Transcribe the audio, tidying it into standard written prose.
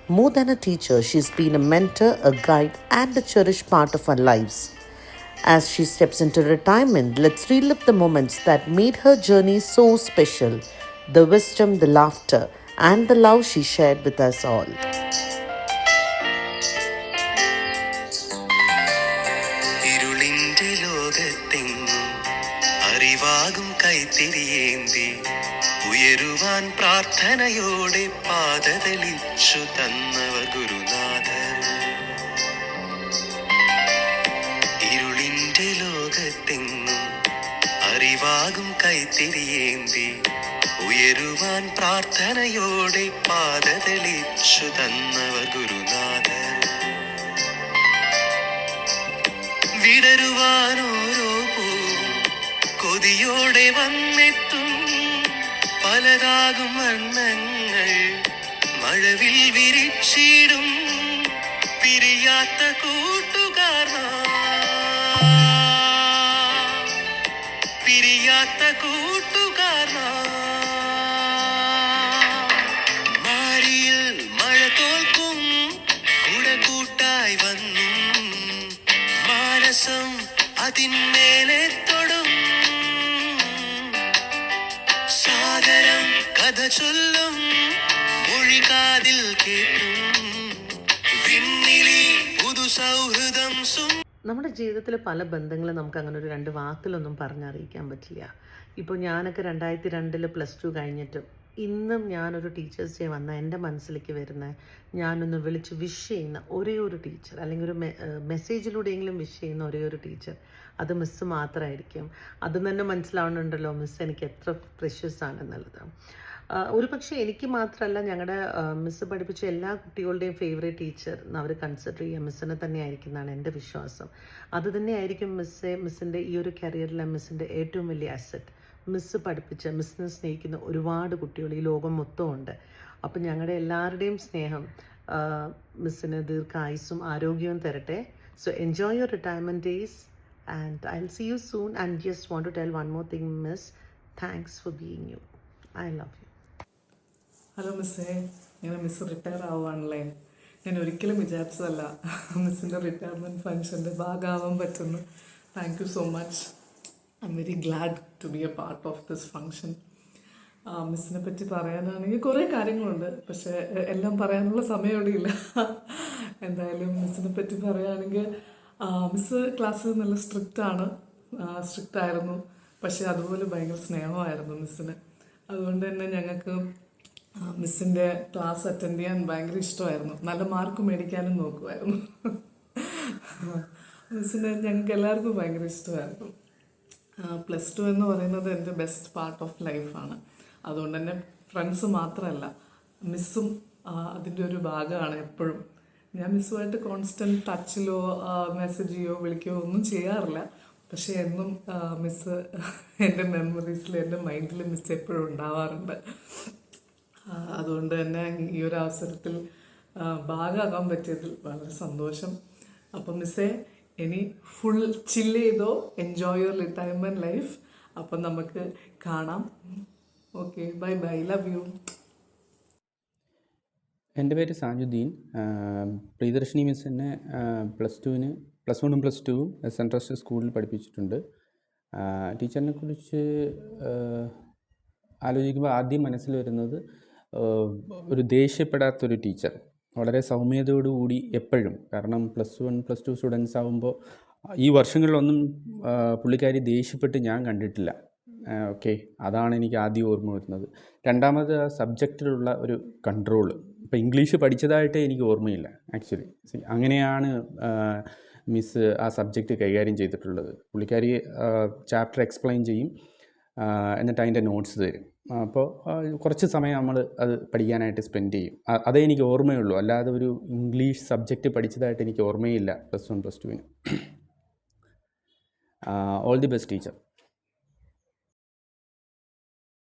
More than a teacher, she's been a mentor, a guide, and a cherished part of our lives. As she steps into retirement, let's relive the moments that made her journey so special, the wisdom, the laughter, and the love she shared with us all. അറിവാകും കൈത്തിരിയേന്തി ഉയരുവാൻ പ്രാർത്ഥനയോടെ പാദതളിച്ചു തന്നവർ ഗുരുനാഥർ. ഇരുളിന്റെ ലോകത്തെങ്ങും അറിവാകും കൈത്തിരിയേന്തി ഉയരുവാൻ പ്രാർത്ഥനയോടെ പാദതളിച്ചു തന്നവർ ഗുരുനാഥർ. വിടരുവാനോരോ കൊതിയോടെ വന്നെത്തും പലതാകും വർണ്ണങ്ങൾ മഴവിൽ വിരിച്ചിടും പിരിയാത്ത കൂട്ടുകാർ പിരിയാത്ത കൂട്ടുകാർ. മാറിയിൽ മഴ തോൽക്കും കുടകൂട്ടായി വന്നു മാനസം അതിന്മേലെ തൊടും സാഗരം കഥ ചൊല്ലും മൊഴികാതിൽ കേട്ടും വിണ്ണിലി പുതു സൗഹൃദം. നമ്മുടെ ജീവിതത്തിൽ പല ബന്ധങ്ങളും നമുക്ക് അങ്ങനെ ഒരു രണ്ട് വാക്കിലൊന്നും പറഞ്ഞറിയിക്കാൻ പറ്റില്ല. ഇപ്പോൾ ഞാനൊക്കെ 2002 +2 കഴിഞ്ഞിട്ടും ഇന്നും ഞാനൊരു ടീച്ചേഴ്സ് ഡേ വന്ന എൻ്റെ മനസ്സിലേക്ക് വരുന്ന ഞാനൊന്ന് വിളിച്ച് വിഷ് ചെയ്യുന്ന ഒരേ ഒരു ടീച്ചർ, അല്ലെങ്കിൽ ഒരു മെസ്സേജിലൂടെയെങ്കിലും വിഷ് ചെയ്യുന്ന ഒരേ ഒരു ടീച്ചർ, അത് മിസ്സ് മാത്രമായിരിക്കും. അത് തന്നെ മനസ്സിലാവുന്നുണ്ടല്ലോ മിസ്സ് എനിക്ക് എത്ര പ്രഷ്യസ് ആണെന്നുള്ളത്. ഒരു പക്ഷേ എനിക്ക് മാത്രമല്ല, ഞങ്ങളുടെ മിസ്സ് പഠിപ്പിച്ച എല്ലാ കുട്ടികളുടെയും ഫേവറേറ്റ് ടീച്ചർ അവർ കൺസിഡർ ചെയ്യുക മിസ്സിനെ തന്നെ ആയിരിക്കും എന്നാണ് എൻ്റെ വിശ്വാസം. അത് തന്നെയായിരിക്കും മിസ്സിൻ്റെ ഈ ഒരു കരിയറിലെ മിസ്സിൻ്റെ ഏറ്റവും വലിയ അസറ്റ്. മിസ്സ് പഠിപ്പിച്ച, മിസ്സിനെ സ്നേഹിക്കുന്ന ഒരുപാട് കുട്ടികൾ ഈ ലോകം മൊത്തം ഉണ്ട്. അപ്പം ഞങ്ങളുടെ എല്ലാവരുടെയും സ്നേഹം മിസ്സിന് ദീർഘായുസ്സും ആരോഗ്യവും തരട്ടെ. So enjoy your retirement days and I'll see you soon. And just want to tell one more thing, Miss. Thanks for being you. I love you. Hello മിസ്സേ, ഇങ്ങനെ മിസ്സ് റിട്ടയർ ആവുകയാണല്ലേ. ഞാൻ ഒരിക്കലും വിചാരിച്ചതല്ല മിസ്സിൻ്റെ റിട്ടയർമെൻറ്റ് ഫംഗ്ഷൻ്റെ ഭാഗമാവാൻ പറ്റുന്നു. Thank you so much. I'm very glad to be a part of this function. മിസ്സിനെ പറ്റി പറയാനാണെങ്കിൽ കുറേ കാര്യങ്ങളുണ്ട്, പക്ഷേ എല്ലാം പറയാനുള്ള സമയം ഇവിടെ ഇല്ല. എന്തായാലും മിസ്സിനെ പറ്റി പറയുകയാണെങ്കിൽ മിസ്സ് ക്ലാസ് നല്ല സ്ട്രിക്റ്റ് ആയിരുന്നു, പക്ഷേ അതുപോലെ ഭയങ്കര സ്നേഹമായിരുന്നു മിസ്സിന്. അതുകൊണ്ട് തന്നെ ഞങ്ങൾക്ക് മിസ്സിൻ്റെ ക്ലാസ് അറ്റൻഡ് ചെയ്യാൻ ഭയങ്കര ഇഷ്ടമായിരുന്നു. നല്ല മാർക്ക് മേടിക്കാനും നോക്കുമായിരുന്നു. മിസ്സിനെ ഞങ്ങൾക്ക് എല്ലാവർക്കും ഭയങ്കര ഇഷ്ടമായിരുന്നു. +2 എന്ന് പറയുന്നത് എൻ്റെ ബെസ്റ്റ് പാർട്ട് ഓഫ് ലൈഫാണ്. അതുകൊണ്ട് തന്നെ ഫ്രണ്ട്സ് മാത്രമല്ല, മിസ്സും അതിൻ്റെ ഒരു ഭാഗമാണ് എപ്പോഴും. ഞാൻ മിസ്സുമായിട്ട് കോൺസ്റ്റൻറ്റ് ടച്ചിലോ മെസ്സേജ് ചെയ്യോ വിളിക്കുകയോ ഒന്നും ചെയ്യാറില്ല, പക്ഷേ എന്നും മിസ്സ് എൻ്റെ മെമ്മറീസിൽ, എൻ്റെ മൈൻഡിൽ മിസ്സ് എപ്പോഴും ഉണ്ടാവാറുണ്ട്. അതുകൊണ്ട് തന്നെ ഈ ഒരു അവസരത്തിൽ ഭാഗമാകാൻ പറ്റിയതിൽ വളരെ സന്തോഷം. അപ്പം മിസ്സേ, ഇനി ഫുൾ ചില്ല് ചെയ്തോ, എൻജോയ് യുവർ റിട്ടയർമെൻറ്റ് ലൈഫ്. അപ്പം നമുക്ക് കാണാം. Okay, bye bye, love you. എൻ്റെ പേര് സാജുദ്ദീൻ. പ്രിയദർശിനി മിസ്സിനെ +1 +2 സെൻട്രൽ ട്രസ്റ്റ് സ്കൂളിൽ പഠിപ്പിച്ചിട്ടുണ്ട്. ടീച്ചറിനെ കുറിച്ച് ആലോചിക്കുമ്പോൾ ആദ്യം മനസ്സിൽ വരുന്നത് ഒരു ദേഷ്യപ്പെടാത്തൊരു ടീച്ചർ, വളരെ സൗമ്യതയോടുകൂടി എപ്പോഴും. കാരണം +1 +2 സ്റ്റുഡൻസ് ആകുമ്പോൾ ഈ വർഷങ്ങളിലൊന്നും പുള്ളിക്കാരി ദേഷ്യപ്പെട്ട് ഞാൻ കണ്ടിട്ടില്ല. ഓക്കെ, അതാണ് എനിക്ക് ആദ്യം ഓർമ്മ വരുന്നത്. രണ്ടാമത് ആ സബ്ജക്റ്റിലുള്ള ഒരു കൺട്രോൾ. ഇപ്പോൾ ഇംഗ്ലീഷ് പഠിച്ചതായിട്ടേ എനിക്ക് ഓർമ്മയില്ല ആക്ച്വലി. അങ്ങനെയാണ് മിസ്സ് ആ സബ്ജക്റ്റ് കൈകാര്യം ചെയ്തിട്ടുള്ളത്. പുള്ളിക്കാരി ചാപ്റ്റർ എക്സ്പ്ലെയിൻ ചെയ്യും, എന്നിട്ട് അതിൻ്റെ നോട്ട്സ് തരും. അപ്പോൾ കുറച്ച് സമയം നമ്മൾ അത് പഠിക്കാനായിട്ട് സ്പെൻഡ് ചെയ്യും. അതേ എനിക്ക് ഓർമ്മയുള്ളൂ, അല്ലാതെ ഒരു ഇംഗ്ലീഷ് സബ്ജക്റ്റ് പഠിച്ചതായിട്ട് എനിക്ക് ഓർമ്മയില്ല +1 +2. All the best teacher.